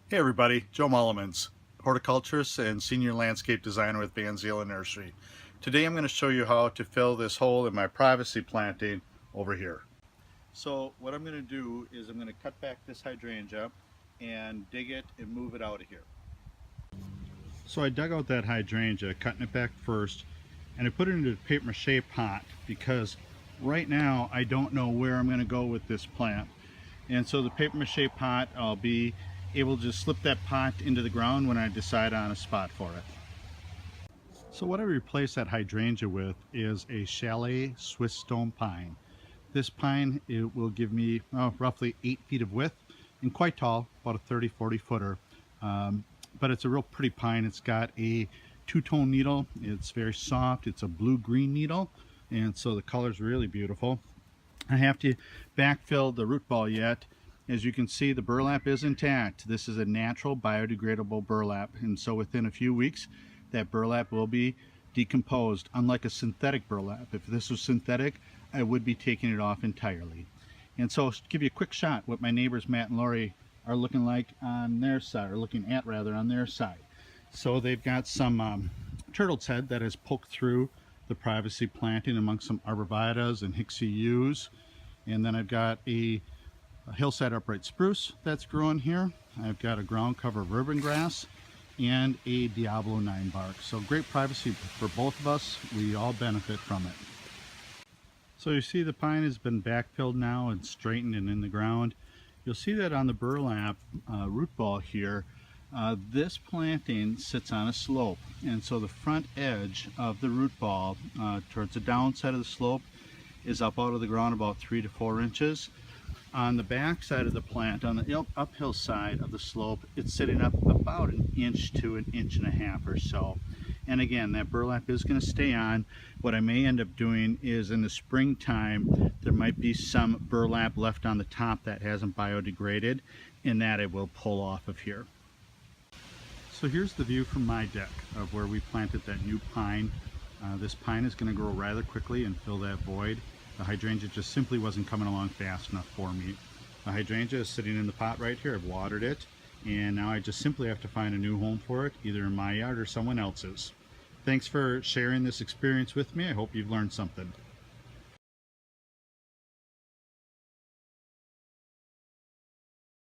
Hey everybody, Joe Meulemans, horticulturist and senior landscape designer with Zeeland Nursery. Today I'm going to show you how to fill this hole in my privacy planting over here. So what I'm going to do is I'm going to cut back this hydrangea and dig it and move it out of here. So I dug out that hydrangea, cutting it back first, and I put it into a paper mache pot because right now I don't know where I'm going to go with this plant. And so the paper mache pot, I'll be able to just slip that pot into the ground when I decide on a spot for it. So what I replace that hydrangea with is a Chalet Swiss Stone Pine. This pine, it will give me roughly 8 feet of width and quite tall, about a 30-40 footer. But it's a real pretty pine. It's got a two-tone needle. It's very soft. It's a blue-green needle, and so the color is really beautiful. I have to backfill the root ball yet. As you can see, the burlap is intact. This is a natural biodegradable burlap, and so within a few weeks that burlap will be decomposed, unlike a synthetic burlap. If this was synthetic, I would be taking it off entirely. And so to give you a quick shot what my neighbors Matt and Lori are looking like on their side, or looking at rather on their side. So they've got some turtle's head that has poked through the privacy planting amongst some arborvitaes and Hicksea yews. And then I've got a hillside upright spruce that's growing here. I've got a ground cover of urban grass and a Diablo 9 bark. So great privacy for both of us. We all benefit from it. So you see the pine has been backfilled now and straightened and in the ground. You'll see that on the burlap root ball here, this planting sits on a slope, and so the front edge of the root ball towards the downside of the slope is up out of the ground about 3 to 4 inches. On the back side of the plant, on the uphill side of the slope, it's sitting up about 1 inch to 1.5 inches or so. And again, that burlap is going to stay on. What I may end up doing is in the springtime, there might be some burlap left on the top that hasn't biodegraded, and that I will pull off of here. So here's the view from my deck of where we planted that new pine. This pine is going to grow rather quickly and fill that void. The hydrangea just simply wasn't coming along fast enough for me. The hydrangea is sitting in the pot right here. I've watered it, and now I just simply have to find a new home for it, either in my yard or someone else's. Thanks for sharing this experience with me. I hope you've learned something.